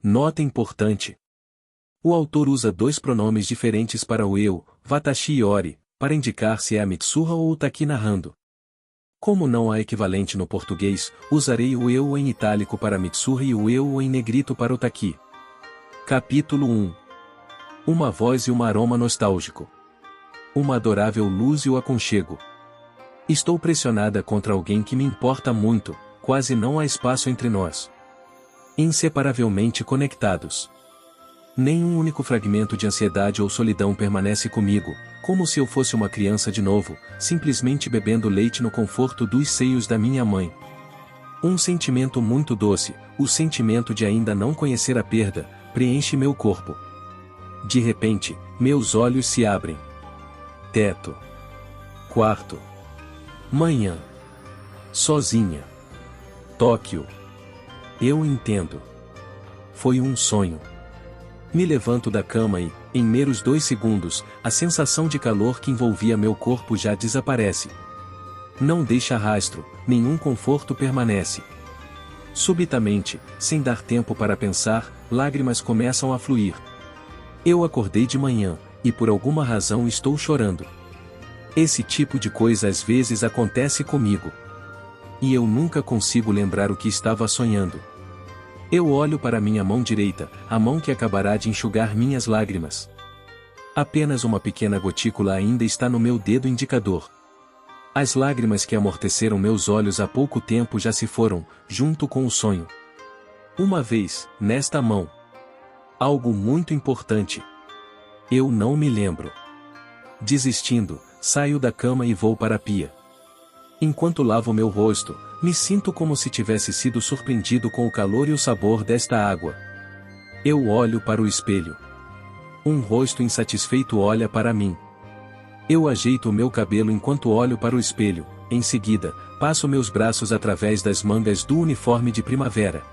Nota importante. O autor usa dois pronomes diferentes para o eu, watashi e ori, para indicar se é a Mitsuha ou o Taki narrando. Como não há equivalente no português, usarei o eu em itálico para Mitsuha e o eu em negrito para o Taki. Capítulo 1. Uma voz e um aroma nostálgico. Uma adorável luz e o aconchego. Estou pressionada contra alguém que me importa muito, quase não há espaço entre nós. Inseparavelmente conectados. Nenhum único fragmento de ansiedade ou solidão permanece comigo, como se eu fosse uma criança de novo, simplesmente bebendo leite no conforto dos seios da minha mãe. Um sentimento muito doce, o sentimento de ainda não conhecer a perda, preenche meu corpo. De repente, meus olhos se abrem. Teto. Quarto. Manhã. Sozinha. Tóquio. Eu entendo. Foi um sonho. Me levanto da cama e, em meros 2 segundos, a sensação de calor que envolvia meu corpo já desaparece. Não deixa rastro, nenhum conforto permanece. Subitamente, sem dar tempo para pensar, lágrimas começam a fluir. Eu acordei de manhã, e por alguma razão estou chorando. Esse tipo de coisa às vezes acontece comigo. E eu nunca consigo lembrar o que estava sonhando. Eu olho para minha mão direita, a mão que acabará de enxugar minhas lágrimas. Apenas uma pequena gotícula ainda está no meu dedo indicador. As lágrimas que amorteceram meus olhos há pouco tempo já se foram, junto com o sonho. Uma vez, nesta mão. Algo muito importante. Eu não me lembro. Desistindo, saio da cama e vou para a pia. Enquanto lavo meu rosto, me sinto como se tivesse sido surpreendido com o calor e o sabor desta água. Eu olho para o espelho. Um rosto insatisfeito olha para mim. Eu ajeito o meu cabelo enquanto olho para o espelho, em seguida, passo meus braços através das mangas do uniforme de primavera.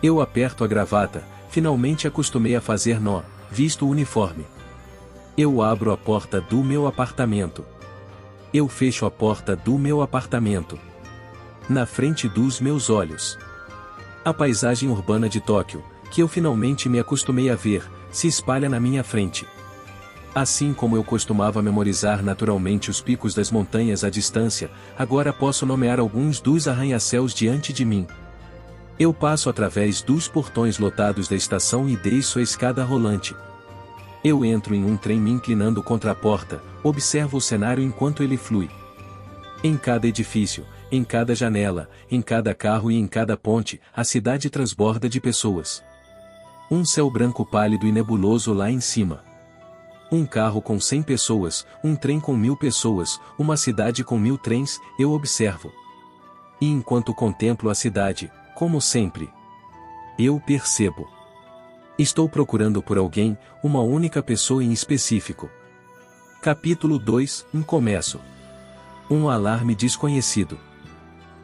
Eu aperto a gravata, finalmente acostumei a fazer nó, visto o uniforme. Eu abro a porta do meu apartamento. Eu fecho a porta do meu apartamento. Na frente dos meus olhos. A paisagem urbana de Tóquio, que eu finalmente me acostumei a ver, se espalha na minha frente. Assim como eu costumava memorizar naturalmente os picos das montanhas à distância, agora posso nomear alguns dos arranha-céus diante de mim. Eu passo através dos portões lotados da estação e desço a escada rolante. Eu entro em um trem me inclinando contra a porta, observo o cenário enquanto ele flui. Em cada edifício, em cada janela, em cada carro e em cada ponte, a cidade transborda de pessoas. Um céu branco pálido e nebuloso lá em cima. Um carro com 100 pessoas, um trem com 1000 pessoas, uma cidade com 1000 trens, eu observo. E enquanto contemplo a cidade, como sempre, eu percebo. Estou procurando por alguém, uma única pessoa em específico. Capítulo 2, começo. Um alarme desconhecido.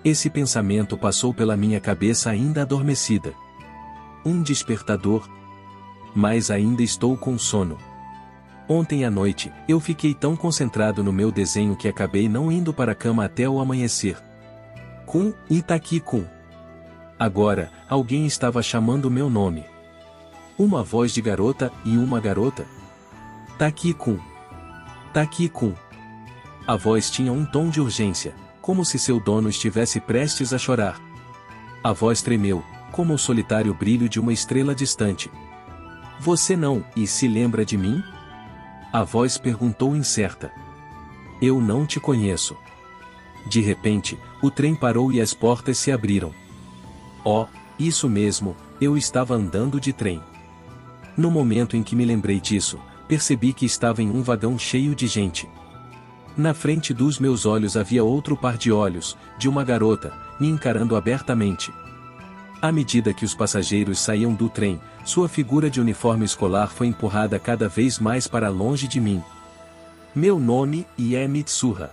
Esse pensamento passou pela minha cabeça ainda adormecida. Um despertador. Mas ainda estou com sono. Ontem à noite, eu fiquei tão concentrado no meu desenho que acabei não indo para a cama até o amanhecer. Kun, Itaki-kun. Agora, alguém estava chamando meu nome. Uma voz de garota e uma garota. Taki-kun. Taki-kun. A voz tinha um tom de urgência, como se seu dono estivesse prestes a chorar. A voz tremeu, como o solitário brilho de uma estrela distante. Você não, e se lembra de mim? A voz perguntou incerta. Eu não te conheço. De repente, o trem parou e as portas se abriram. Oh, isso mesmo, eu estava andando de trem. No momento em que me lembrei disso, percebi que estava em um vagão cheio de gente. Na frente dos meus olhos havia outro par de olhos, de uma garota, me encarando abertamente. À medida que os passageiros saíam do trem, sua figura de uniforme escolar foi empurrada cada vez mais para longe de mim. Meu nome é Mitsuha.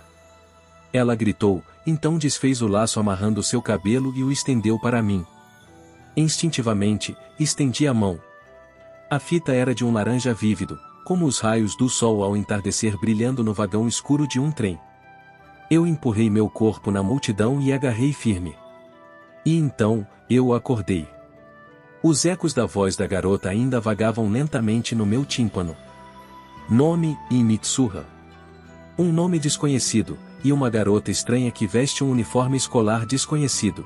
Ela gritou, então desfez o laço amarrando seu cabelo e o estendeu para mim. Instintivamente, estendi a mão. A fita era de um laranja vívido, como os raios do sol ao entardecer brilhando no vagão escuro de um trem. Eu empurrei meu corpo na multidão e agarrei firme. E então, eu acordei. Os ecos da voz da garota ainda vagavam lentamente no meu tímpano. Nome, Mitsuha. Um nome desconhecido, e uma garota estranha que veste um uniforme escolar desconhecido.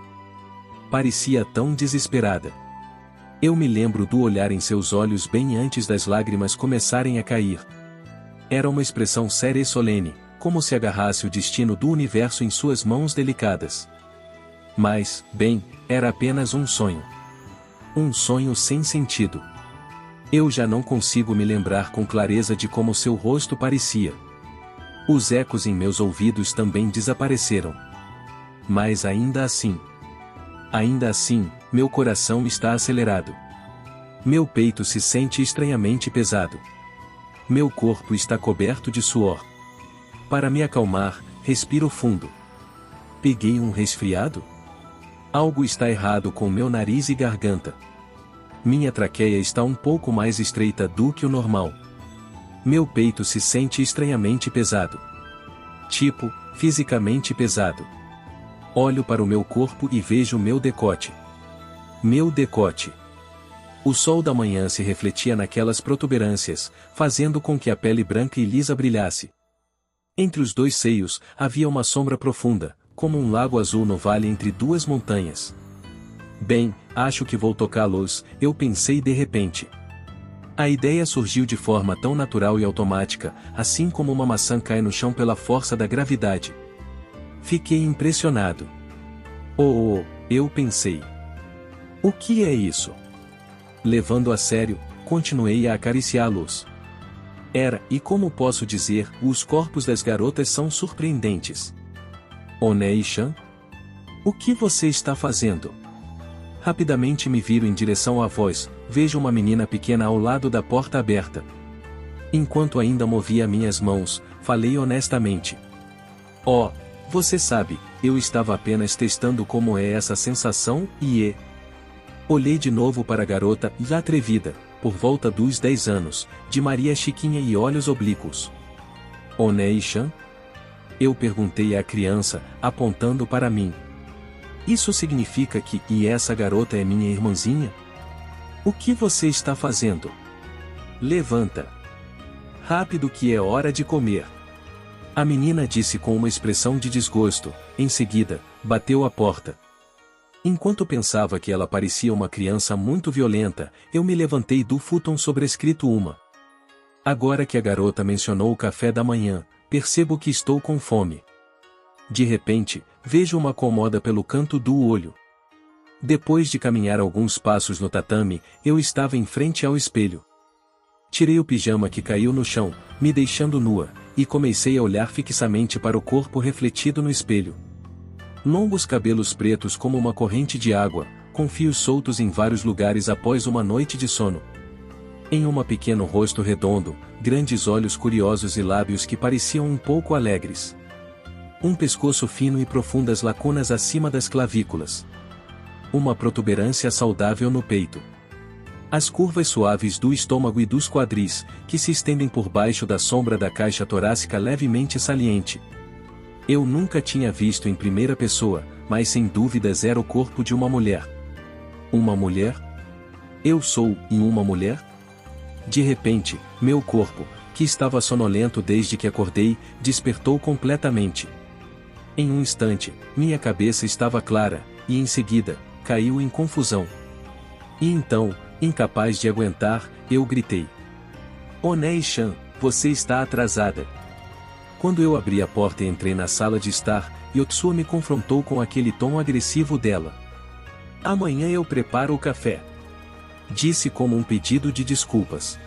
Parecia tão desesperada. Eu me lembro do olhar em seus olhos bem antes das lágrimas começarem a cair. Era uma expressão séria e solene, como se agarrasse o destino do universo em suas mãos delicadas. Mas, bem, era apenas um sonho. Um sonho sem sentido. Eu já não consigo me lembrar com clareza de como seu rosto parecia. Os ecos em meus ouvidos também desapareceram. Mas ainda assim, meu coração está acelerado. Meu peito se sente estranhamente pesado. Meu corpo está coberto de suor. Para me acalmar, respiro fundo. Peguei um resfriado? Algo está errado com meu nariz e garganta. Minha traqueia está um pouco mais estreita do que o normal. Meu peito se sente estranhamente pesado. Tipo, fisicamente pesado. Olho para o meu corpo e vejo meu decote. Meu decote. O sol da manhã se refletia naquelas protuberâncias, fazendo com que a pele branca e lisa brilhasse. Entre os dois seios, havia uma sombra profunda, como um lago azul no vale entre duas montanhas. Bem, acho que vou tocá-los, eu pensei de repente. A ideia surgiu de forma tão natural e automática, assim como uma maçã cai no chão pela força da gravidade. Fiquei impressionado. Eu pensei. O que é isso? Levando a sério, continuei a acariciá-los. E como posso dizer, os corpos das garotas são surpreendentes. Onei-chan? O que você está fazendo? Rapidamente me viro em direção à voz, vejo uma menina pequena ao lado da porta aberta. Enquanto ainda movia minhas mãos, falei honestamente. Você sabe, eu estava apenas testando como é essa sensação e Olhei de novo para a garota, já atrevida, por volta dos 10 anos, de Maria Chiquinha e olhos oblíquos. Onei-chan? Eu perguntei à criança, apontando para mim. Isso significa que essa garota é minha irmãzinha? O que você está fazendo? Levanta. Rápido que é hora de comer. A menina disse com uma expressão de desgosto, em seguida, bateu a porta. Enquanto pensava que ela parecia uma criança muito violenta, eu me levantei do futon sobrescrito uma. Agora que a garota mencionou o café da manhã, percebo que estou com fome. De repente, vejo uma cômoda pelo canto do olho. Depois de caminhar alguns passos no tatame, eu estava em frente ao espelho. Tirei o pijama que caiu no chão, me deixando nua, e comecei a olhar fixamente para o corpo refletido no espelho. Longos cabelos pretos como uma corrente de água, com fios soltos em vários lugares após uma noite de sono. Em um pequeno rosto redondo, grandes olhos curiosos e lábios que pareciam um pouco alegres. Um pescoço fino e profundas lacunas acima das clavículas. Uma protuberância saudável no peito. As curvas suaves do estômago e dos quadris, que se estendem por baixo da sombra da caixa torácica levemente saliente. Eu nunca tinha visto em primeira pessoa, mas sem dúvidas era o corpo de uma mulher. Uma mulher? Eu sou uma mulher? De repente, meu corpo, que estava sonolento desde que acordei, despertou completamente. Em um instante, minha cabeça estava clara, e em seguida, caiu em confusão. E então, incapaz de aguentar, eu gritei. Onei-chan, você está atrasada. Quando eu abri a porta e entrei na sala de estar, Yotsuo me confrontou com aquele tom agressivo dela. Amanhã eu preparo o café. Disse como um pedido de desculpas.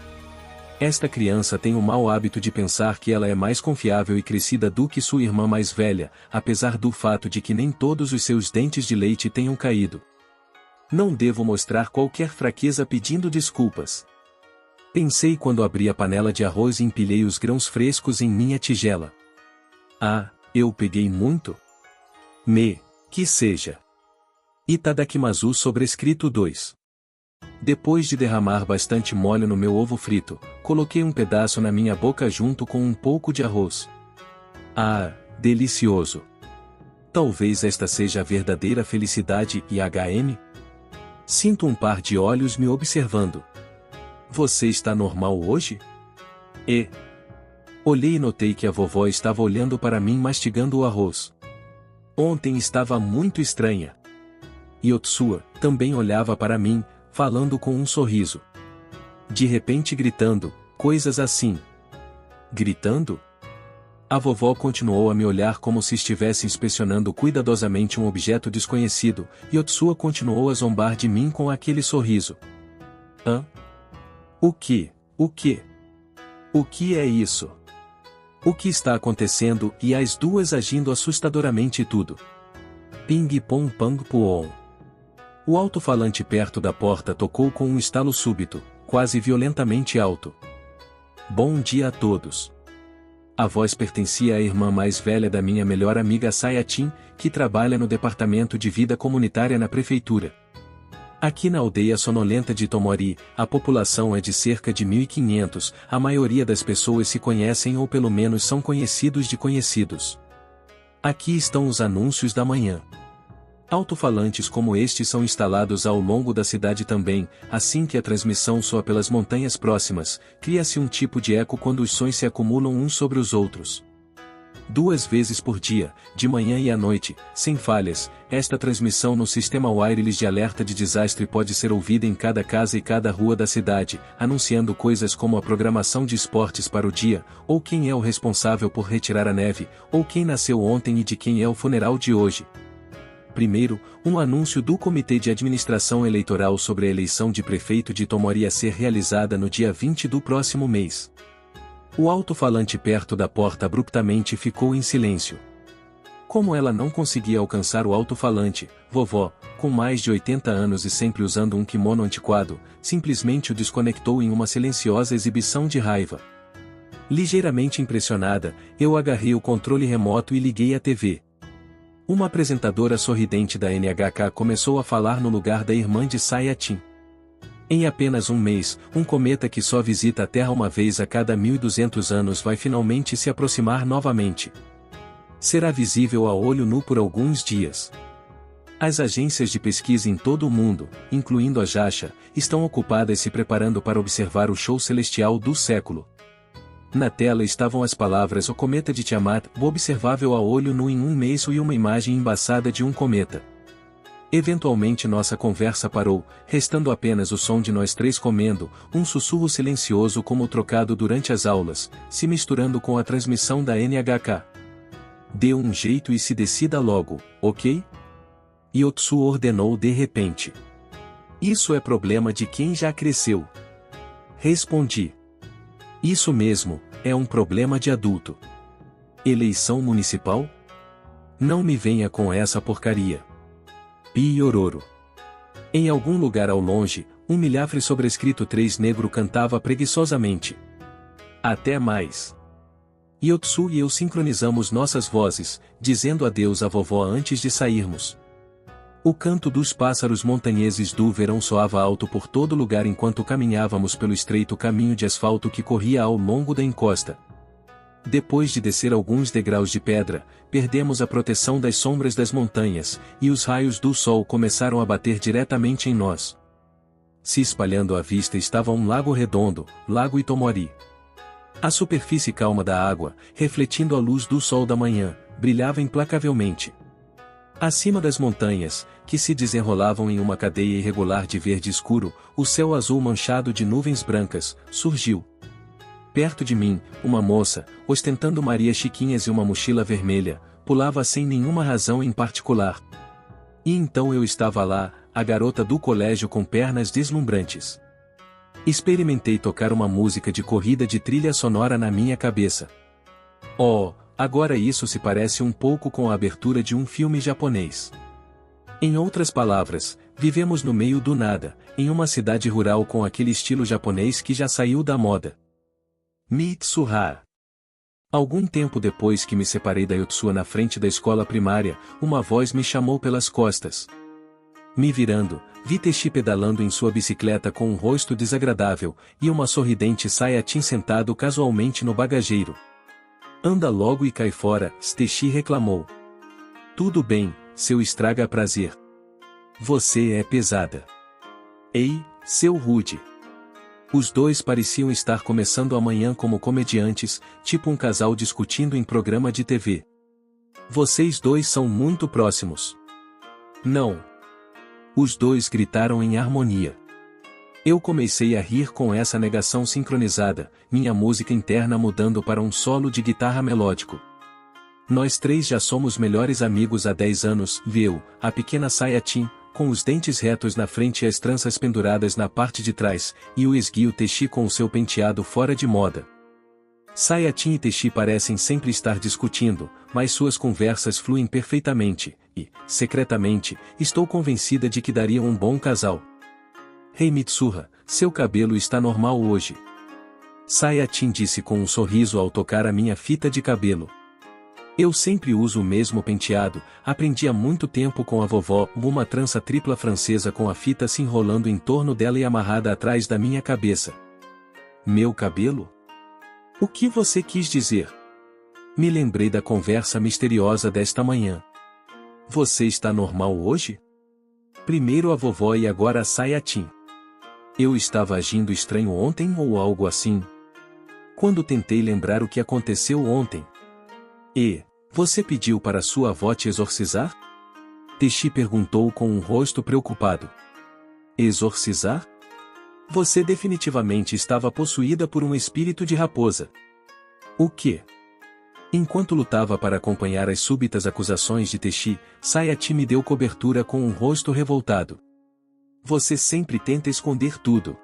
Esta criança tem o mau hábito de pensar que ela é mais confiável e crescida do que sua irmã mais velha, apesar do fato de que nem todos os seus dentes de leite tenham caído. Não devo mostrar qualquer fraqueza pedindo desculpas. Pensei quando abri a panela de arroz e empilhei os grãos frescos em minha tigela. Eu peguei muito? Que seja. Itadakimasu sobrescrito 2. Depois de derramar bastante molho no meu ovo frito, coloquei um pedaço na minha boca junto com um pouco de arroz. Delicioso. Talvez esta seja a verdadeira felicidade e HM? Sinto um par de olhos me observando. Você está normal hoje? E... Olhei e notei que a vovó estava olhando para mim mastigando o arroz. Ontem estava muito estranha. Yotsua também olhava para mim, falando com um sorriso. De repente gritando, coisas assim. Gritando? A vovó continuou a me olhar como se estivesse inspecionando cuidadosamente um objeto desconhecido, e Yotsua continuou a zombar de mim com aquele sorriso. Hã? O que? O que? O que é isso? O que está acontecendo? E as duas agindo assustadoramente e tudo. Ping-pong-pang-puom. O alto-falante perto da porta tocou com um estalo súbito, quase violentamente alto. Bom dia a todos. A voz pertencia à irmã mais velha da minha melhor amiga Sayatin, que trabalha no departamento de vida comunitária na prefeitura. Aqui na aldeia sonolenta de Tomori, a população é de cerca de 1.500, a maioria das pessoas se conhecem ou pelo menos são conhecidos de conhecidos. Aqui estão os anúncios da manhã. Alto-falantes como estes são instalados ao longo da cidade também, assim que a transmissão soa pelas montanhas próximas, cria-se um tipo de eco quando os sons se acumulam uns sobre os outros. 2 vezes por dia, de manhã e à noite, sem falhas, esta transmissão no sistema wireless de alerta de desastre pode ser ouvida em cada casa e cada rua da cidade, anunciando coisas como a programação de esportes para o dia, ou quem é o responsável por retirar a neve, ou quem nasceu ontem e de quem é o funeral de hoje. Primeiro, um anúncio do Comitê de Administração Eleitoral sobre a eleição de prefeito de Tomori a ser realizada no dia 20 do próximo mês. O alto-falante perto da porta abruptamente ficou em silêncio. Como ela não conseguia alcançar o alto-falante, vovó, com mais de 80 anos e sempre usando um kimono antiquado, simplesmente o desconectou em uma silenciosa exibição de raiva. Ligeiramente impressionada, eu agarrei o controle remoto e liguei a TV. Uma apresentadora sorridente da NHK começou a falar no lugar da irmã de Sayatin. Em apenas um mês, um cometa que só visita a Terra uma vez a cada 1.200 anos vai finalmente se aproximar novamente. Será visível a olho nu por alguns dias. As agências de pesquisa em todo o mundo, incluindo a JAXA, estão ocupadas se preparando para observar o show celestial do século. Na tela estavam as palavras "O cometa de Tiamat", observável a olho nu em um mês e uma imagem embaçada de um cometa. Eventualmente nossa conversa parou, restando apenas o som de nós três comendo, um sussurro silencioso como o trocado durante as aulas, se misturando com a transmissão da NHK. Dê um jeito e se decida logo, ok? Yotsu ordenou de repente. Isso é problema de quem já cresceu. Respondi. Isso mesmo, é um problema de adulto. Eleição municipal? Não me venha com essa porcaria. Piororo. Em algum lugar ao longe, um milhafre sobrescrito 3 negro cantava preguiçosamente. Até mais. Yotsu e eu sincronizamos nossas vozes, dizendo adeus à vovó antes de sairmos. O canto dos pássaros montanheses do verão soava alto por todo lugar enquanto caminhávamos pelo estreito caminho de asfalto que corria ao longo da encosta. Depois de descer alguns degraus de pedra, perdemos a proteção das sombras das montanhas, e os raios do sol começaram a bater diretamente em nós. Se espalhando à vista estava um lago redondo, Lago Itomori. A superfície calma da água, refletindo a luz do sol da manhã, brilhava implacavelmente. Acima das montanhas, que se desenrolavam em uma cadeia irregular de verde escuro, o céu azul manchado de nuvens brancas, surgiu. Perto de mim, uma moça, ostentando Maria Chiquinhas e uma mochila vermelha, pulava sem nenhuma razão em particular. E então eu estava lá, a garota do colégio com pernas deslumbrantes. Experimentei tocar uma música de corrida de trilha sonora na minha cabeça. Oh, agora isso se parece um pouco com a abertura de um filme japonês. Em outras palavras, vivemos no meio do nada, em uma cidade rural com aquele estilo japonês que já saiu da moda. Mitsuha. Algum tempo depois que me separei da Yotsua na frente da escola primária, uma voz me chamou pelas costas. Me virando, vi Teshi pedalando em sua bicicleta com um rosto desagradável, e uma sorridente Sayatin sentado casualmente no bagageiro. Anda logo e cai fora, Teshi reclamou. Tudo bem, seu estraga prazer. Você é pesada. Ei, seu rude. Os dois pareciam estar começando a manhã como comediantes, tipo um casal discutindo em programa de TV. Vocês dois são muito próximos. Não. Os dois gritaram em harmonia. Eu comecei a rir com essa negação sincronizada, minha música interna mudando para um solo de guitarra melódico. Nós três já somos melhores amigos há 10 anos, viu, a pequena Sayatin, com os dentes retos na frente e as tranças penduradas na parte de trás, e o esguio Techi com o seu penteado fora de moda. Sayatin e Techi parecem sempre estar discutindo, mas suas conversas fluem perfeitamente, e, secretamente, estou convencida de que dariam um bom casal. Rei Mitsuha, seu cabelo está normal hoje. Sayatin disse com um sorriso ao tocar a minha fita de cabelo. Eu sempre uso o mesmo penteado, aprendi há muito tempo com a vovó, uma trança tripla francesa com a fita se enrolando em torno dela e amarrada atrás da minha cabeça. Meu cabelo? O que você quis dizer? Me lembrei da conversa misteriosa desta manhã. Você está normal hoje? Primeiro a vovó e agora a Sayatin. Eu estava agindo estranho ontem ou algo assim? Quando tentei lembrar o que aconteceu ontem. E, você pediu para sua avó te exorcizar? Techi perguntou com um rosto preocupado. Exorcizar? Você definitivamente estava possuída por um espírito de raposa. O quê? Enquanto lutava para acompanhar as súbitas acusações de Techi, Sayatin me deu cobertura com um rosto revoltado. Você sempre tenta esconder tudo.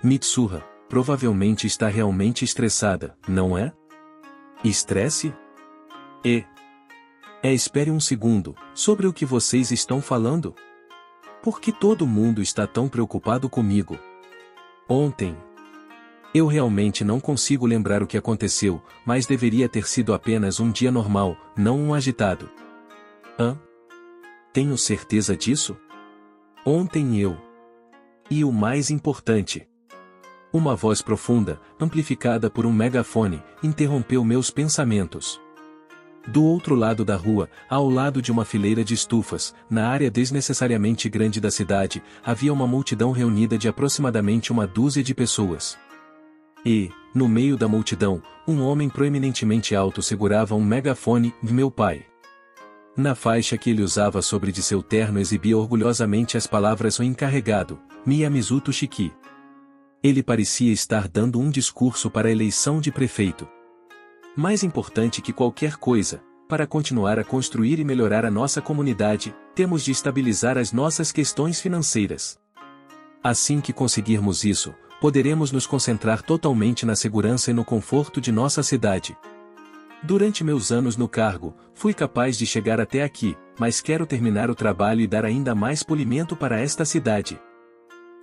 Mitsuha, provavelmente está realmente estressada, não é? Estresse? Espere um segundo, sobre o que vocês estão falando? Por que todo mundo está tão preocupado comigo? Ontem. Eu realmente não consigo lembrar o que aconteceu, mas deveria ter sido apenas um dia normal, não um agitado. Tenho certeza disso? Ontem eu. E o mais importante. Uma voz profunda, amplificada por um megafone, interrompeu meus pensamentos. Do outro lado da rua, ao lado de uma fileira de estufas, na área desnecessariamente grande da cidade, havia uma multidão reunida de aproximadamente uma dúzia de pessoas. E, no meio da multidão, um homem proeminentemente alto segurava um megafone, meu pai. Na faixa que ele usava sobre de seu terno exibia orgulhosamente as palavras o encarregado, Miyamizu Shiki. Ele parecia estar dando um discurso para a eleição de prefeito. Mais importante que qualquer coisa, para continuar a construir e melhorar a nossa comunidade, temos de estabilizar as nossas questões financeiras. Assim que conseguirmos isso, poderemos nos concentrar totalmente na segurança e no conforto de nossa cidade. Durante meus anos no cargo, fui capaz de chegar até aqui, mas quero terminar o trabalho e dar ainda mais polimento para esta cidade.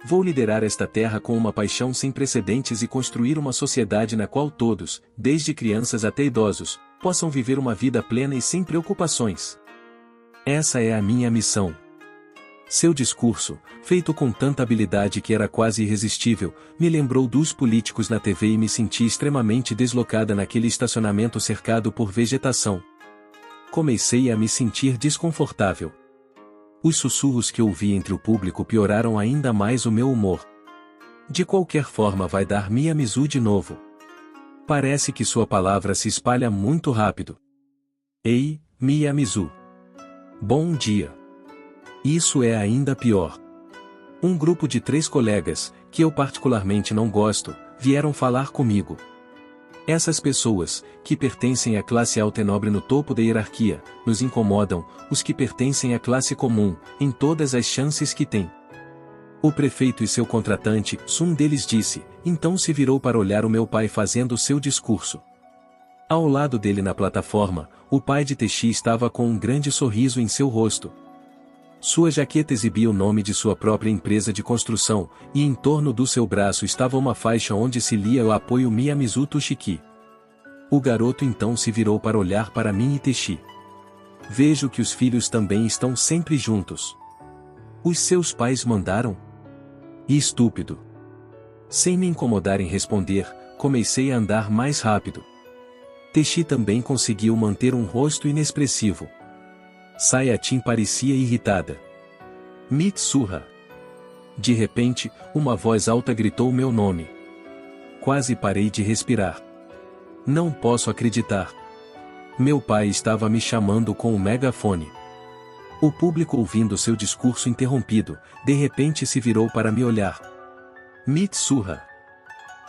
Vou liderar esta terra com uma paixão sem precedentes e construir uma sociedade na qual todos, desde crianças até idosos, possam viver uma vida plena e sem preocupações. Essa é a minha missão. Seu discurso, feito com tanta habilidade que era quase irresistível, me lembrou dos políticos na TV e me senti extremamente deslocada naquele estacionamento cercado por vegetação. Comecei a me sentir desconfortável. Os sussurros que ouvi entre o público pioraram ainda mais o meu humor. De qualquer forma vai dar Miyamizu de novo. Parece que sua palavra se espalha muito rápido. Ei, Miyamizu. Bom dia. Isso é ainda pior. Um grupo de 3 colegas, que eu particularmente não gosto, vieram falar comigo. Essas pessoas, que pertencem à classe alta e nobre no topo da hierarquia, nos incomodam, os que pertencem à classe comum, em todas as chances que têm. O prefeito e seu contratante, um deles disse, então se virou para olhar o meu pai fazendo o seu discurso. Ao lado dele na plataforma, o pai de Techi estava com um grande sorriso em seu rosto. Sua jaqueta exibia o nome de sua própria empresa de construção, e em torno do seu braço estava uma faixa onde se lia o apoio Miyamizu Shiki. O garoto então se virou para olhar para mim e Techi. Vejo que os filhos também estão sempre juntos. Os seus pais mandaram? Estúpido. Sem me incomodar em responder, comecei a andar mais rápido. Techi também conseguiu manter um rosto inexpressivo. Sayatin parecia irritada. Mitsuha. De repente, uma voz alta gritou meu nome. Quase parei de respirar. Não posso acreditar. Meu pai estava me chamando com o megafone. O público, ouvindo seu discurso interrompido, de repente se virou para me olhar. Mitsuha.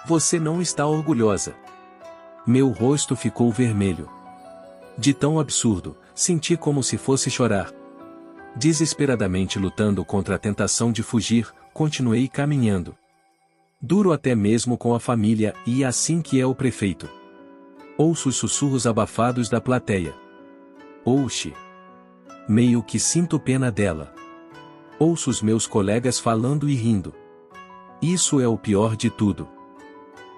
Você não está orgulhosa. Meu rosto ficou vermelho. De tão absurdo, senti como se fosse chorar. Desesperadamente lutando contra a tentação de fugir, continuei caminhando. Duro até mesmo com a família, e assim que é o prefeito. Ouço os sussurros abafados da plateia. Oxi. Meio que sinto pena dela. Ouço os meus colegas falando e rindo. Isso é o pior de tudo.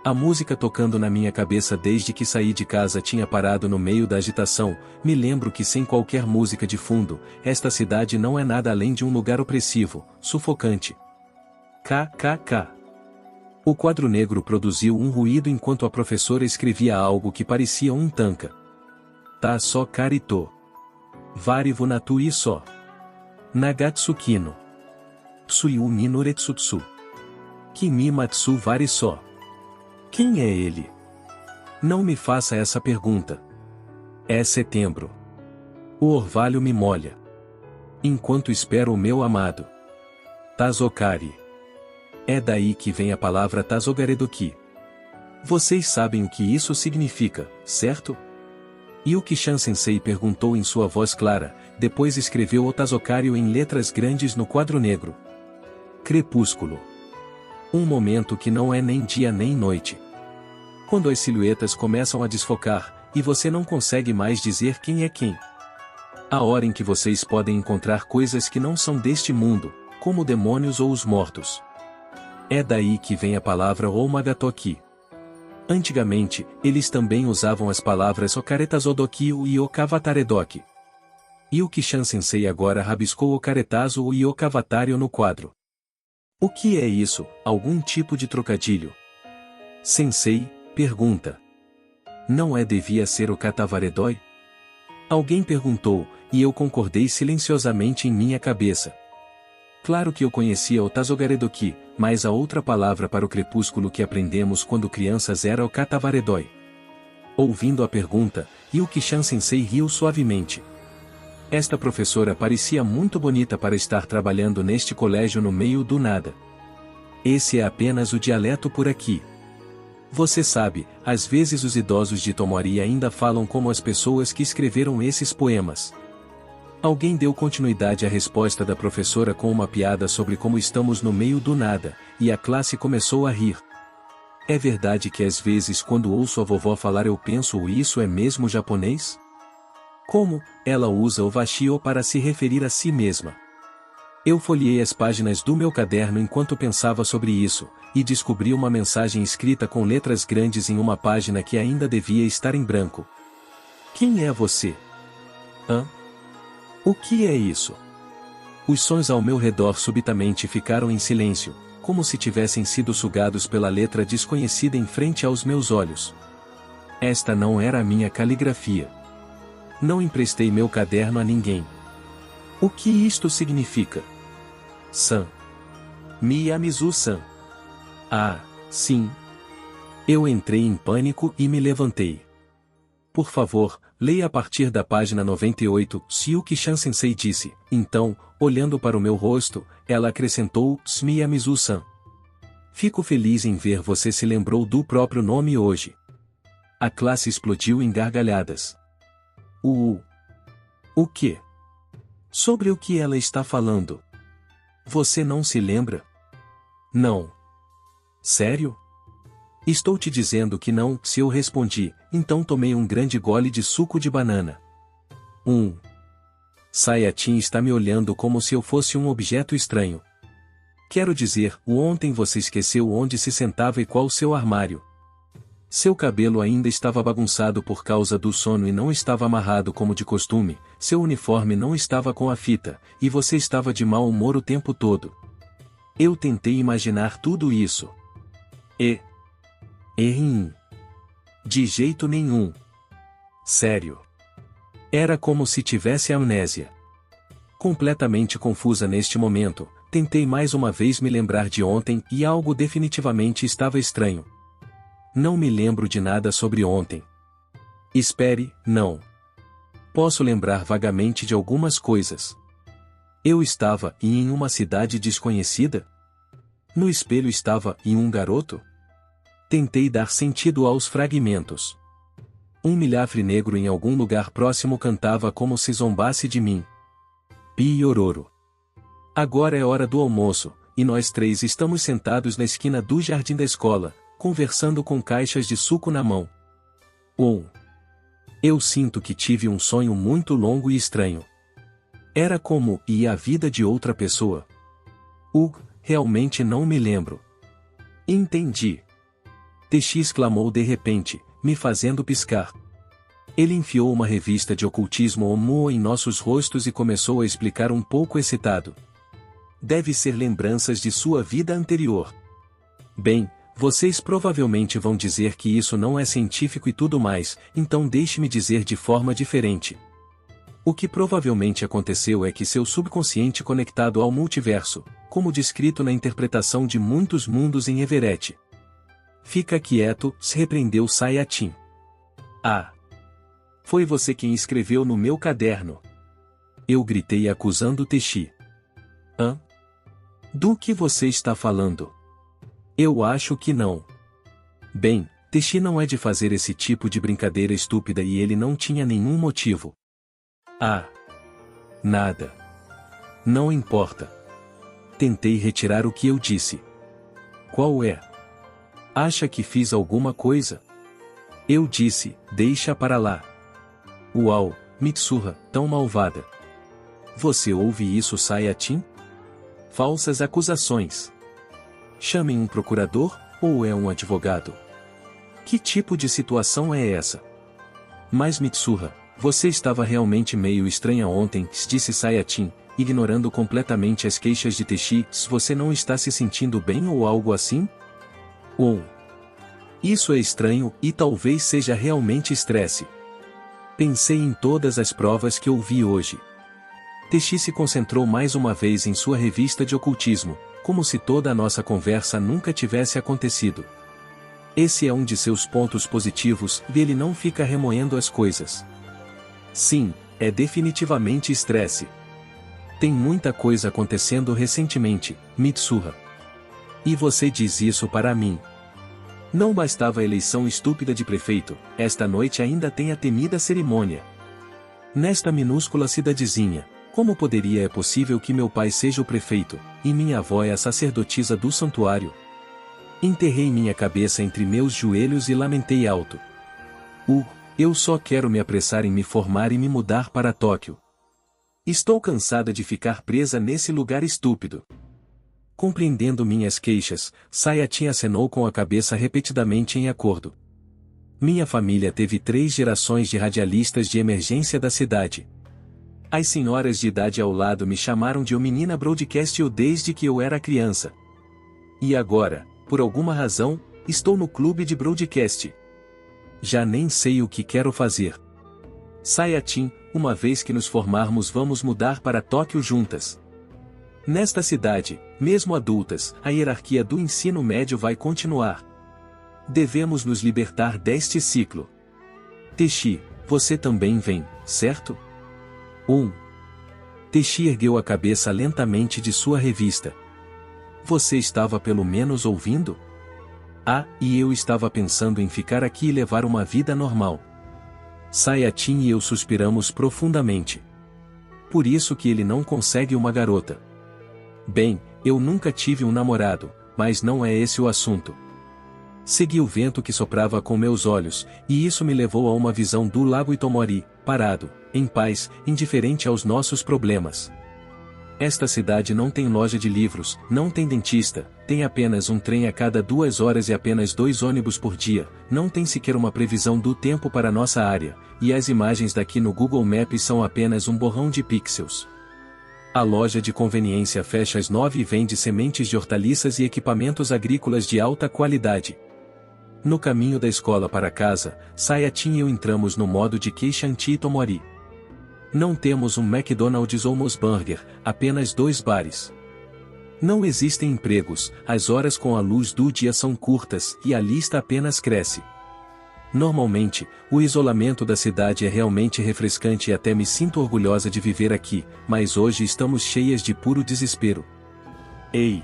A música tocando na minha cabeça desde que saí de casa tinha parado no meio da agitação. Me lembro que sem qualquer música de fundo, esta cidade não é nada além de um lugar opressivo, sufocante. KKK. O quadro negro produziu um ruído enquanto a professora escrevia algo que parecia um tanka. Tá só karito. Varivu natu iso. Nagatsukino. Psuyu minoretsu. Kimi matsu variso. Quem é ele? Não me faça essa pergunta. É setembro. O orvalho me molha. Enquanto espero o meu amado. Tazokari. É daí que vem a palavra Tazogaredoki. Vocês sabem o que isso significa, certo? Yuki-chan Sensei perguntou em sua voz clara, depois escreveu o Tazokari em letras grandes no quadro negro. Crepúsculo. Um momento que não é nem dia nem noite. Quando as silhuetas começam a desfocar, e você não consegue mais dizer quem é quem. A hora em que vocês podem encontrar coisas que não são deste mundo, como demônios ou os mortos. É daí que vem a palavra Omagatoki. Antigamente, eles também usavam as palavras Okaretazodoki e Okavataredoki. Yuki-chan Sensei agora rabiscou Okaretazo e Okavatario no quadro. O que é isso? Algum tipo de trocadilho? Sensei, pergunta. Não devia ser Okatavaredoi? Alguém perguntou, e eu concordei silenciosamente em minha cabeça. Claro que eu conhecia o Tazogaredoki, mas a outra palavra para o crepúsculo que aprendemos quando crianças era o Katavaredoi. Ouvindo a pergunta, Yuki-chan Sensei riu suavemente. Esta professora parecia muito bonita para estar trabalhando neste colégio no meio do nada. Esse é apenas o dialeto por aqui. Você sabe, às vezes os idosos de Tomori ainda falam como as pessoas que escreveram esses poemas. Alguém deu continuidade à resposta da professora com uma piada sobre como estamos no meio do nada, e a classe começou a rir. É verdade que às vezes quando ouço a vovó falar eu penso isso é mesmo japonês? Como, ela usa o washio para se referir a si mesma. Eu folheei as páginas do meu caderno enquanto pensava sobre isso, e descobri uma mensagem escrita com letras grandes em uma página que ainda devia estar em branco. Quem é você? Hã? O que é isso? Os sons ao meu redor subitamente ficaram em silêncio, como se tivessem sido sugados pela letra desconhecida em frente aos meus olhos. Esta não era a minha caligrafia. Não emprestei meu caderno a ninguém. O que isto significa? San. Miyamizu-san. Ah, sim. Eu entrei em pânico e me levantei. Por favor, leia a partir da página 98, Yuki-chan Sensei disse. Então, olhando para o meu rosto, ela acrescentou, Miyamizu-san. Fico feliz em ver você se lembrou do próprio nome hoje. A classe explodiu em gargalhadas. O quê? Sobre o que ela está falando? Você não se lembra? Não. Sério? Estou te dizendo que não, se eu respondi, então tomei um grande gole de suco de banana. Sayatin está me olhando como se eu fosse um objeto estranho. Quero dizer, ontem você esqueceu onde se sentava e qual seu armário. Seu cabelo ainda estava bagunçado por causa do sono e não estava amarrado como de costume, seu uniforme não estava com a fita, e você estava de mau humor o tempo todo. Eu tentei imaginar tudo isso. De jeito nenhum. Sério. Era como se tivesse amnésia. Completamente confusa neste momento, Tentei mais uma vez me lembrar de ontem e algo definitivamente estava estranho. Não me lembro de nada sobre ontem. Espere, não. Posso lembrar vagamente de algumas coisas. Eu estava em uma cidade desconhecida? No espelho estava um garoto? Tentei dar sentido aos fragmentos. Um milhafre negro em algum lugar próximo cantava como se zombasse de mim. Piororo. Agora é hora do almoço, e nós três estamos sentados na esquina do jardim da escola, conversando com caixas de suco na mão. Eu sinto que tive um sonho muito longo e estranho. Era como a vida de outra pessoa. Realmente não me lembro. Entendi. Teixi exclamou de repente, me fazendo piscar. Ele enfiou uma revista de ocultismo Oumuo em nossos rostos e começou a explicar um pouco excitado. Deve ser lembranças de sua vida anterior. Bem, vocês provavelmente vão dizer que isso não é científico e tudo mais, então deixe-me dizer de forma diferente. O que provavelmente aconteceu é que seu subconsciente conectado ao multiverso, como descrito na interpretação de muitos mundos em Everett. Fica quieto, se repreendeu Sayatin. Foi você quem escreveu no meu caderno. Eu gritei acusando Teixi. Do que você está falando? Eu acho que não. Bem, Teixi não é de fazer esse tipo de brincadeira estúpida e ele não tinha nenhum motivo. Nada. Não importa. Tentei retirar o que eu disse. Qual é? Acha que fiz alguma coisa? Eu disse, deixa para lá. Uau, Mitsuha, tão malvada. Você ouve isso, Sayatin? Falsas acusações. Chamem um procurador, ou é um advogado? Que tipo de situação é essa? Mas Mitsuha, você estava realmente meio estranha ontem, disse Sayatin, ignorando completamente as queixas de Teixi. Você não está se sentindo bem ou algo assim? Isso é estranho, e talvez seja realmente estresse. Pensei em todas as provas que ouvi hoje. Teixi se concentrou mais uma vez em sua revista de ocultismo, como se toda a nossa conversa nunca tivesse acontecido. Esse é um de seus pontos positivos, e ele não fica remoendo as coisas. Sim, é definitivamente estresse. Tem muita coisa acontecendo recentemente, Mitsuha. E você diz isso para mim. Não bastava a eleição estúpida de prefeito, esta noite ainda tem a temida cerimônia. Nesta minúscula cidadezinha, como é possível que meu pai seja o prefeito, e minha avó é a sacerdotisa do santuário? Enterrei minha cabeça entre meus joelhos e lamentei alto. Eu só quero me apressar em me formar e me mudar para Tóquio. Estou cansada de ficar presa nesse lugar estúpido. Compreendendo minhas queixas, Sayatin acenou com a cabeça repetidamente em acordo. Minha família teve 3 gerações de radialistas de emergência da cidade. As senhoras de idade ao lado me chamaram de "o menina broadcast" desde que eu era criança. E agora, por alguma razão, estou no clube de broadcast. Já nem sei o que quero fazer. Sayatin, uma vez que nos formarmos vamos mudar para Tóquio juntas. Nesta cidade, mesmo adultas, a hierarquia do ensino médio vai continuar. Devemos nos libertar deste ciclo. Teixi, você também vem, certo? Teixi ergueu a cabeça lentamente de sua revista. Você estava pelo menos ouvindo? E eu estava pensando em ficar aqui e levar uma vida normal. Sayatin e eu suspiramos profundamente. Por isso que ele não consegue uma garota. Bem, eu nunca tive um namorado, mas não é esse o assunto. Segui o vento que soprava com meus olhos, e isso me levou a uma visão do lago Itomori, parado, em paz, indiferente aos nossos problemas. Esta cidade não tem loja de livros, não tem dentista, tem apenas um trem a cada 2 horas e apenas 2 ônibus por dia, não tem sequer uma previsão do tempo para nossa área, e as imagens daqui no Google Maps são apenas um borrão de pixels. A loja de conveniência fecha às 9 e vende sementes de hortaliças e equipamentos agrícolas de alta qualidade. No caminho da escola para casa, Sayatin e eu entramos no modo de Keishanti Itomori. Não temos um McDonald's ou Mos Burger, apenas 2 bares. Não existem empregos, as horas com a luz do dia são curtas e a lista apenas cresce. Normalmente, o isolamento da cidade é realmente refrescante e até me sinto orgulhosa de viver aqui, mas hoje estamos cheias de puro desespero. Ei!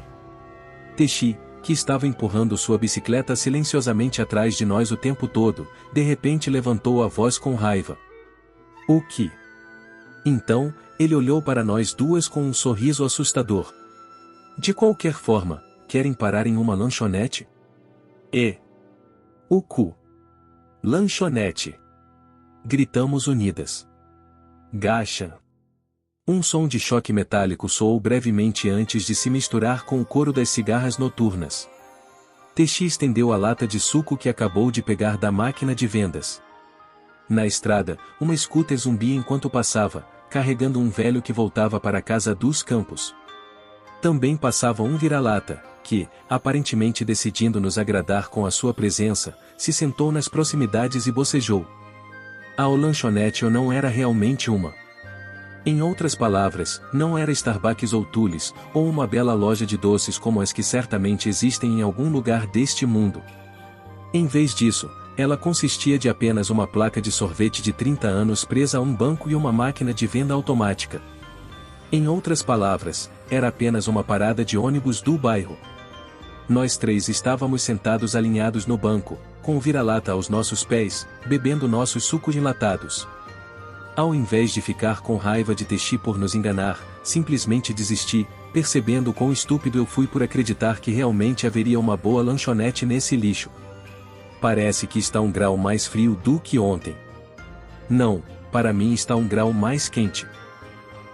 Techi, que estava empurrando sua bicicleta silenciosamente atrás de nós o tempo todo, de repente levantou a voz com raiva. O que? Então, ele olhou para nós duas com um sorriso assustador. De qualquer forma, querem parar em uma lanchonete? O cu. Lanchonete. Gritamos unidas. Gacha. Um som de choque metálico soou brevemente antes de se misturar com o coro das cigarras noturnas. Techi estendeu a lata de suco que acabou de pegar da máquina de vendas. Na estrada, uma scooter zumbia enquanto passava, carregando um velho que voltava para a casa dos campos. Também passava um vira-lata, que, aparentemente decidindo nos agradar com a sua presença, se sentou nas proximidades e bocejou. A lanchonete não era realmente uma. Em outras palavras, não era Starbucks ou Tully's, ou uma bela loja de doces como as que certamente existem em algum lugar deste mundo. Em vez disso, ela consistia de apenas uma placa de sorvete de 30 anos presa a um banco e uma máquina de venda automática. Em outras palavras, era apenas uma parada de ônibus do bairro. Nós três estávamos sentados alinhados no banco, com o vira-lata aos nossos pés, bebendo nossos sucos enlatados. Ao invés de ficar com raiva de Techi por nos enganar, simplesmente desisti, percebendo quão estúpido eu fui por acreditar que realmente haveria uma boa lanchonete nesse lixo. Parece que está um grau mais frio do que ontem. Não, para mim está um grau mais quente.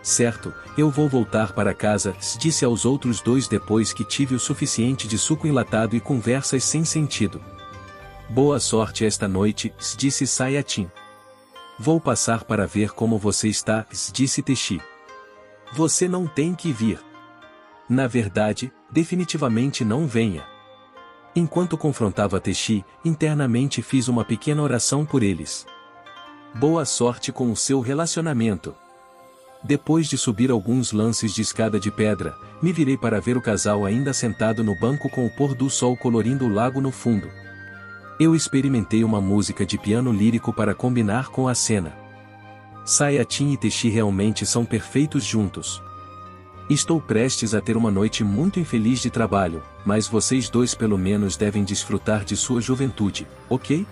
Certo, eu vou voltar para casa, disse aos outros dois depois que tive o suficiente de suco enlatado e conversas sem sentido. Boa sorte esta noite, disse Sayatin. Vou passar para ver como você está, disse Techi. Você não tem que vir. Na verdade, definitivamente não venha. Enquanto confrontava Techi, internamente fiz uma pequena oração por eles. Boa sorte com o seu relacionamento. Depois de subir alguns lances de escada de pedra, me virei para ver o casal ainda sentado no banco com o pôr do sol colorindo o lago no fundo. Eu experimentei uma música de piano lírico para combinar com a cena. Sayatin e Techi realmente são perfeitos juntos. Estou prestes a ter uma noite muito infeliz de trabalho, mas vocês dois pelo menos devem desfrutar de sua juventude, ok?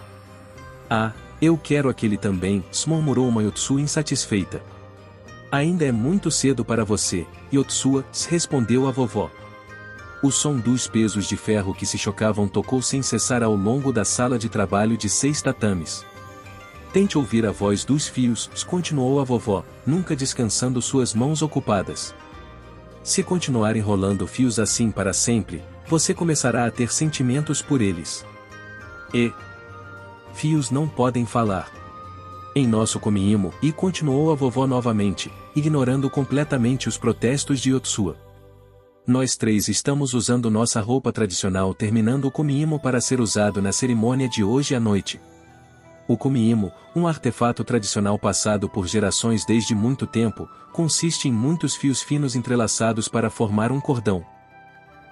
Ah, eu quero aquele também, murmurou uma Yotsuya insatisfeita. Ainda é muito cedo para você, Yotsuya, respondeu a vovó. O som dos pesos de ferro que se chocavam tocou sem cessar ao longo da sala de trabalho de 6 tatames. Tente ouvir a voz dos fios, continuou a vovó, nunca descansando suas mãos ocupadas. Se continuar enrolando fios assim para sempre, você começará a ter sentimentos por eles. Fios não podem falar. Em nosso comiimo, e continuou a vovó novamente, ignorando completamente os protestos de Yotsuya. Nós três estamos usando nossa roupa tradicional terminando o comiimo para ser usado na cerimônia de hoje à noite. O comiimo, um artefato tradicional passado por gerações desde muito tempo, consiste em muitos fios finos entrelaçados para formar um cordão.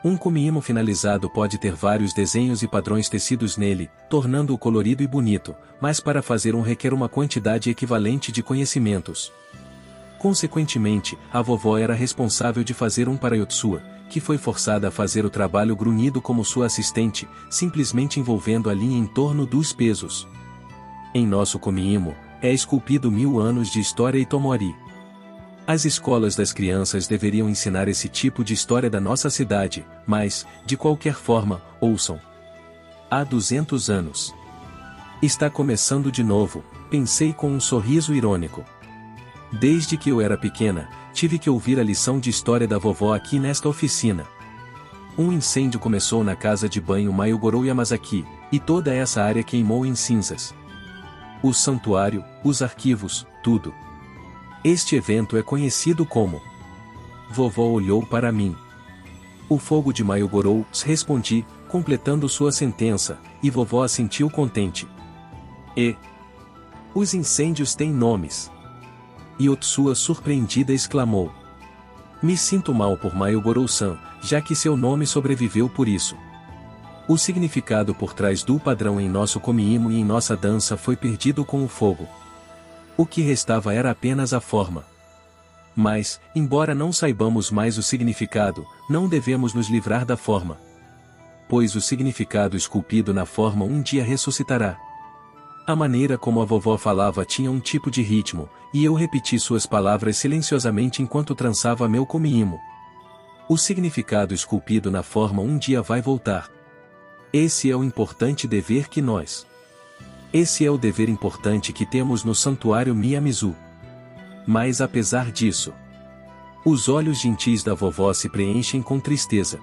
Um comiimo finalizado pode ter vários desenhos e padrões tecidos nele, tornando-o colorido e bonito, mas para fazer um requer uma quantidade equivalente de conhecimentos. Consequentemente, a vovó era responsável de fazer um para Yotsuya, que foi forçada a fazer o trabalho grunhido como sua assistente, simplesmente envolvendo a linha em torno dos pesos. Em nosso comiimo, é esculpido 1000 anos de história Itomori. As escolas das crianças deveriam ensinar esse tipo de história da nossa cidade, mas, de qualquer forma, ouçam. Há 200 anos. Está começando de novo, pensei com um sorriso irônico. Desde que eu era pequena, tive que ouvir a lição de história da vovó aqui nesta oficina. Um incêndio começou na casa de banho Mayugoro Yamazaki, e toda essa área queimou em cinzas. O santuário, os arquivos, tudo. Este evento é conhecido como... Vovó olhou para mim. O fogo de Mayugoro, respondi, completando sua sentença, e vovó assentiu contente. Os incêndios têm nomes. Yotsuya surpreendida exclamou. Me sinto mal por Mayogoro-san, já que seu nome sobreviveu por isso. O significado por trás do padrão em nosso komi-imo e em nossa dança foi perdido com o fogo. O que restava era apenas a forma. Mas, embora não saibamos mais o significado, não devemos nos livrar da forma. Pois o significado esculpido na forma um dia ressuscitará. A maneira como a vovó falava tinha um tipo de ritmo, e eu repeti suas palavras silenciosamente enquanto trançava meu komi-imo. O significado esculpido na forma um dia vai voltar. Esse é o importante dever que nós. Esse é o dever importante que temos no santuário Miyamizu. Mas apesar disso, os olhos gentis da vovó se preenchem com tristeza.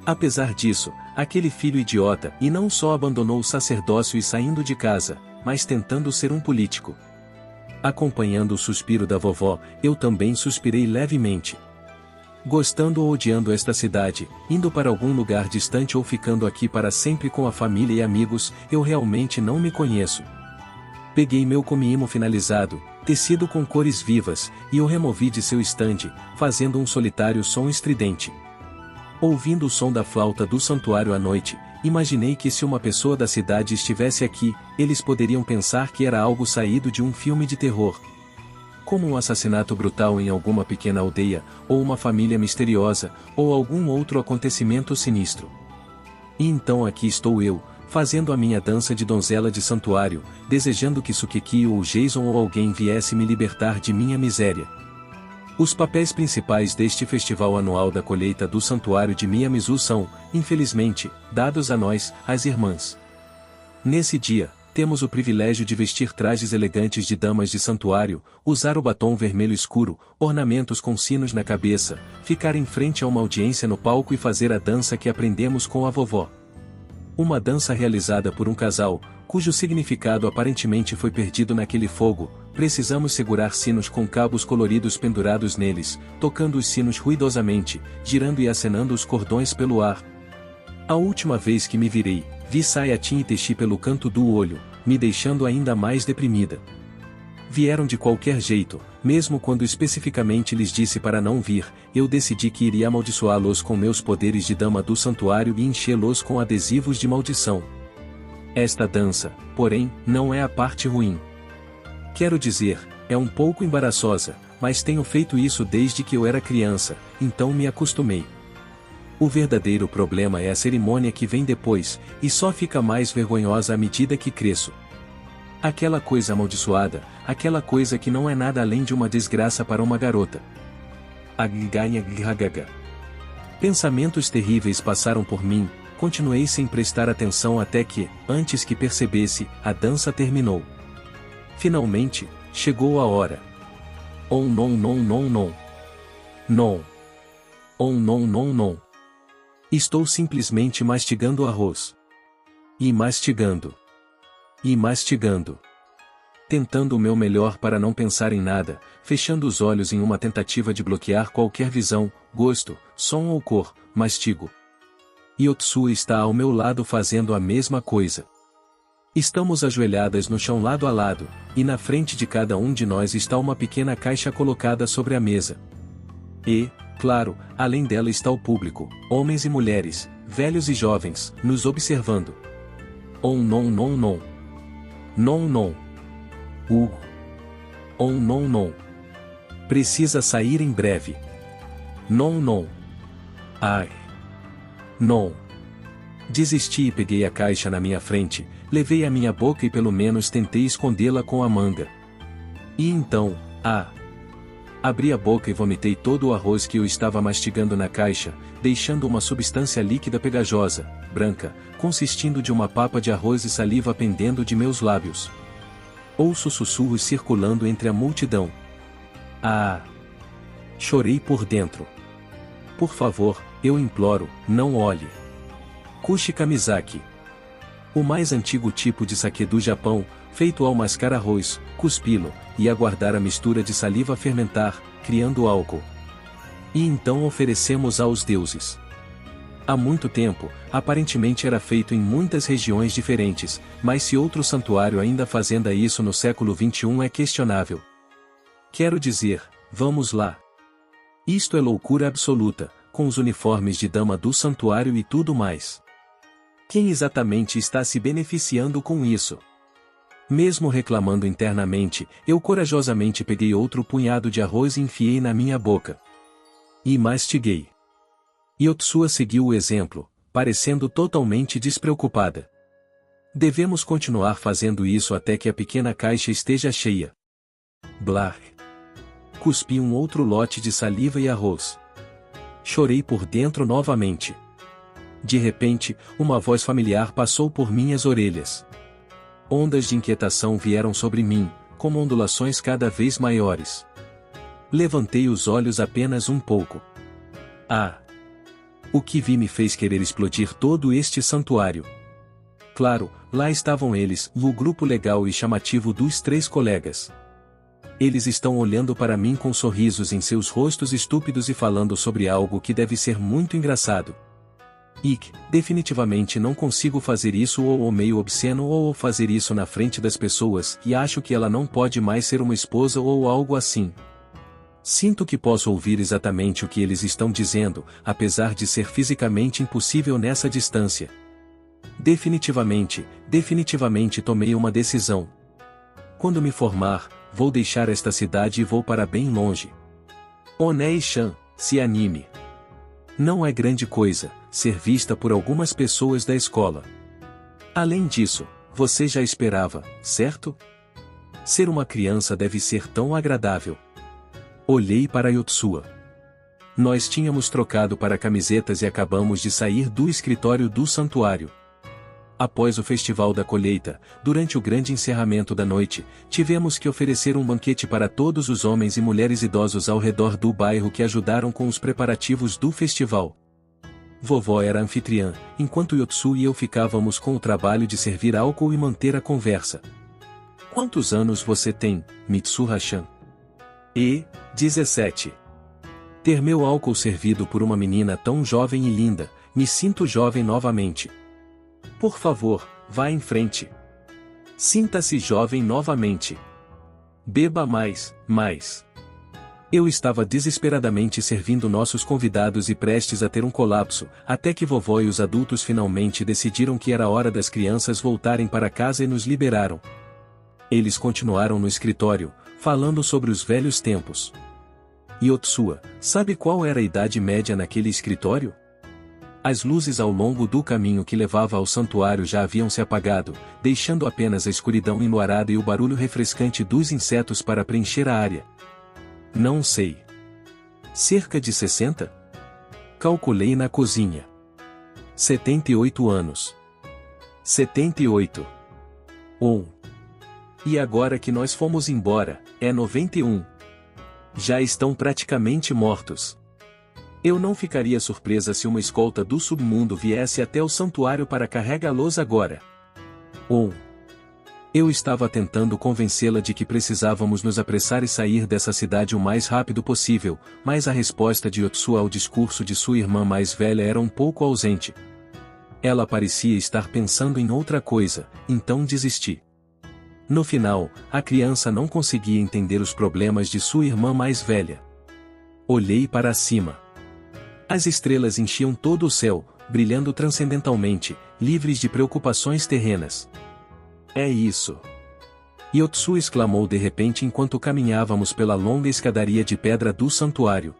Apesar disso, aquele filho idiota e não só abandonou o sacerdócio e saindo de casa, mas tentando ser um político. Acompanhando o suspiro da vovó, eu também suspirei levemente. Gostando ou odiando esta cidade, indo para algum lugar distante ou ficando aqui para sempre com a família e amigos, eu realmente não me conheço. Peguei meu komi-imo finalizado, tecido com cores vivas, e o removi de seu estande, fazendo um solitário som estridente. Ouvindo o som da flauta do santuário à noite, imaginei que se uma pessoa da cidade estivesse aqui, eles poderiam pensar que era algo saído de um filme de terror. Como um assassinato brutal em alguma pequena aldeia, ou uma família misteriosa, ou algum outro acontecimento sinistro. E então aqui estou eu, fazendo a minha dança de donzela de santuário, desejando que Tsukiki ou Jason ou alguém viesse me libertar de minha miséria. Os papéis principais deste festival anual da colheita do santuário de Miyamizu são, infelizmente, dados a nós, as irmãs. Nesse dia, temos o privilégio de vestir trajes elegantes de damas de santuário, usar o batom vermelho escuro, ornamentos com sinos na cabeça, ficar em frente a uma audiência no palco e fazer a dança que aprendemos com a vovó. Uma dança realizada por um casal, cujo significado aparentemente foi perdido naquele fogo. Precisamos segurar sinos com cabos coloridos pendurados neles, tocando os sinos ruidosamente, girando e acenando os cordões pelo ar. A última vez que me virei, vi Sayatin e Techi pelo canto do olho, me deixando ainda mais deprimida. Vieram de qualquer jeito, mesmo quando especificamente lhes disse para não vir, eu decidi que iria amaldiçoá-los com meus poderes de dama do santuário e enchê-los com adesivos de maldição. Esta dança, porém, não é a parte ruim. Quero dizer, é um pouco embaraçosa, mas tenho feito isso desde que eu era criança, então me acostumei. O verdadeiro problema é a cerimônia que vem depois, e só fica mais vergonhosa à medida que cresço. Aquela coisa amaldiçoada, aquela coisa que não é nada além de uma desgraça para uma garota. Pensamentos terríveis passaram por mim, continuei sem prestar atenção até que, antes que percebesse, a dança terminou. Finalmente, chegou a hora. Oh non non non non. Non. Oh non non non. Estou simplesmente mastigando arroz. E mastigando. E mastigando. Tentando o meu melhor para não pensar em nada, fechando os olhos em uma tentativa de bloquear qualquer visão, gosto, som ou cor, mastigo. Yotsuya está ao meu lado fazendo a mesma coisa. Estamos ajoelhadas no chão lado a lado, e na frente de cada um de nós está uma pequena caixa colocada sobre a mesa. E, claro, além dela está o público, homens e mulheres, velhos e jovens, nos observando. Oh non non non. Non non. Oh non non. Precisa sair em breve. Non non. Ai. Non. Desisti e peguei a caixa na minha frente, levei à minha boca e pelo menos tentei escondê-la com a manga. E então, abri a boca e vomitei todo o arroz que eu estava mastigando na caixa, deixando uma substância líquida pegajosa, branca, consistindo de uma papa de arroz e saliva pendendo de meus lábios. Ouço sussurros circulando entre a multidão. Chorei por dentro. Por favor, eu imploro, não olhe. Kushi Kamizaki. O mais antigo tipo de sake do Japão, feito ao mascar arroz, cuspi-lo, e aguardar a mistura de saliva fermentar, criando álcool. E então oferecemos aos deuses. Há muito tempo, aparentemente era feito em muitas regiões diferentes, mas se outro santuário ainda fazenda isso no século XXI é questionável. Quero dizer, vamos lá. Isto é loucura absoluta, com os uniformes de dama do santuário e tudo mais. Quem exatamente está se beneficiando com isso? Mesmo reclamando internamente, eu corajosamente peguei outro punhado de arroz e enfiei na minha boca. E mastiguei. Yotsua seguiu o exemplo, parecendo totalmente despreocupada. Devemos continuar fazendo isso até que a pequena caixa esteja cheia. Blar. Cuspi um outro lote de saliva e arroz. Chorei por dentro novamente. De repente, uma voz familiar passou por minhas orelhas. Ondas de inquietação vieram sobre mim, como ondulações cada vez maiores. Levantei os olhos apenas um pouco. Ah! O que vi me fez querer explodir todo este santuário. Claro, lá estavam eles, o grupo legal e chamativo dos 3 colegas. Eles estão olhando para mim com sorrisos em seus rostos estúpidos e falando sobre algo que deve ser muito engraçado. Definitivamente não consigo fazer isso ou meio obsceno ou fazer isso na frente das pessoas e acho que ela não pode mais ser uma esposa ou algo assim. Sinto que posso ouvir exatamente o que eles estão dizendo, apesar de ser fisicamente impossível nessa distância. Definitivamente tomei uma decisão. Quando me formar, vou deixar esta cidade e vou para bem longe. Onei-chan, se anime. Não é grande coisa, ser vista por algumas pessoas da escola. Além disso, você já esperava, certo? Ser uma criança deve ser tão agradável. Olhei para Yotsua. Nós tínhamos trocado para camisetas e acabamos de sair do escritório do santuário. Após o festival da colheita, durante o grande encerramento da noite, tivemos que oferecer um banquete para todos os homens e mulheres idosos ao redor do bairro que ajudaram com os preparativos do festival. Vovó era anfitriã, enquanto Yotsua e eu ficávamos com o trabalho de servir álcool e manter a conversa. Quantos anos você tem, Mitsuha-chan? 17. Ter meu álcool servido por uma menina tão jovem e linda, me sinto jovem novamente. Por favor, vá em frente. Sinta-se jovem novamente. Beba mais. Eu estava desesperadamente servindo nossos convidados e prestes a ter um colapso, até que vovó e os adultos finalmente decidiram que era hora das crianças voltarem para casa e nos liberaram. Eles continuaram no escritório, falando sobre os velhos tempos. Yotsua, sabe qual era a idade média naquele escritório? As luzes ao longo do caminho que levava ao santuário já haviam se apagado, deixando apenas a escuridão enluarada e o barulho refrescante dos insetos para preencher a área. Não sei. Cerca de 60? Calculei na cozinha. 78 anos. 78. E agora que nós fomos embora, é 91. Já estão praticamente mortos. Eu não ficaria surpresa se uma escolta do submundo viesse até o santuário para carregá-los agora. Eu estava tentando convencê-la de que precisávamos nos apressar e sair dessa cidade o mais rápido possível, mas a resposta de Yotsua ao discurso de sua irmã mais velha era um pouco ausente. Ela parecia estar pensando em outra coisa, então desisti. No final, a criança não conseguia entender os problemas de sua irmã mais velha. Olhei para cima. As estrelas enchiam todo o céu, brilhando transcendentalmente, livres de preocupações terrenas. É isso! Yotsua exclamou de repente enquanto caminhávamos pela longa escadaria de pedra do santuário.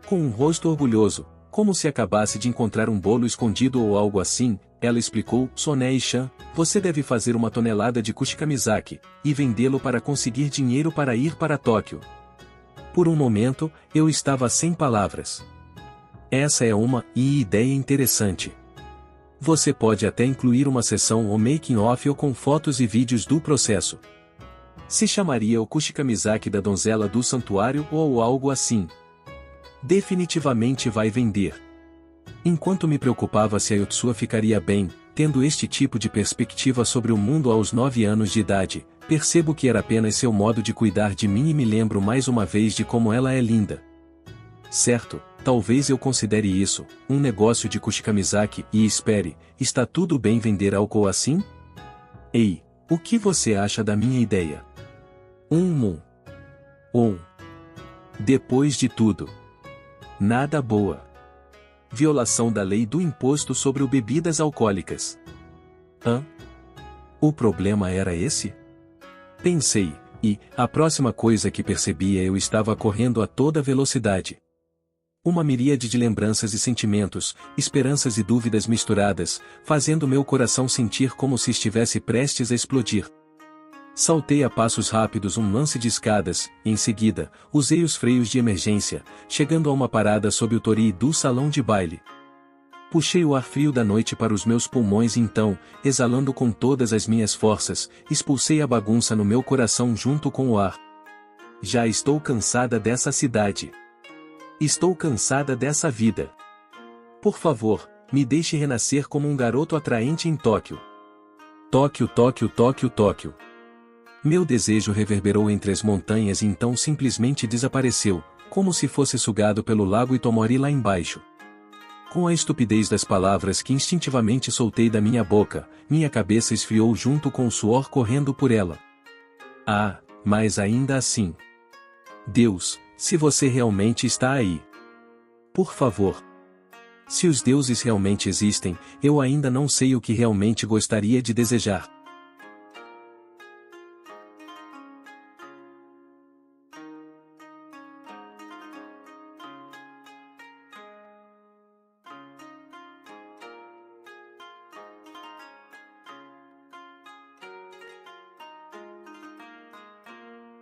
Com um rosto orgulhoso, como se acabasse de encontrar um bolo escondido ou algo assim, ela explicou: Sonei-chan, você deve fazer 1 tonelada de kushikamizaki, e vendê-lo para conseguir dinheiro para ir para Tóquio. Por um momento, eu estava sem palavras. Essa é uma ideia interessante. Você pode até incluir uma seção ou making-off ou com fotos e vídeos do processo. Se chamaria o Kushikamizaki da donzela do santuário ou algo assim. Definitivamente vai vender. Enquanto me preocupava se a Yotsua ficaria bem, tendo este tipo de perspectiva sobre o mundo aos 9 anos de idade, percebo que era apenas seu modo de cuidar de mim e me lembro mais uma vez de como ela é linda. Certo, talvez eu considere isso, um negócio de Kushikamizaki e espere, está tudo bem vender álcool assim? Ei, o que você acha da minha ideia? Depois de tudo, nada boa. Violação da lei do imposto sobre bebidas alcoólicas. Hã? O problema era esse? Pensei, e, a próxima coisa que percebia eu estava correndo a toda velocidade. Uma miríade de lembranças e sentimentos, esperanças e dúvidas misturadas, fazendo meu coração sentir como se estivesse prestes a explodir. Saltei a passos rápidos um lance de escadas, e em seguida, usei os freios de emergência, chegando a uma parada sob o tori do salão de baile. Puxei o ar frio da noite para os meus pulmões e então, exalando com todas as minhas forças, expulsei a bagunça no meu coração junto com o ar. Já estou cansada dessa cidade. Estou cansada dessa vida. Por favor, me deixe renascer como um garoto atraente em Tóquio. Tóquio, Tóquio, Tóquio, Tóquio. Meu desejo reverberou entre as montanhas e então simplesmente desapareceu, como se fosse sugado pelo lago Itomori lá embaixo. Com a estupidez das palavras que instintivamente soltei da minha boca, minha cabeça esfriou junto com o suor correndo por ela. Ah, mas ainda assim. Deus, se você realmente está aí. Por favor. Se os deuses realmente existem, eu ainda não sei o que realmente gostaria de desejar.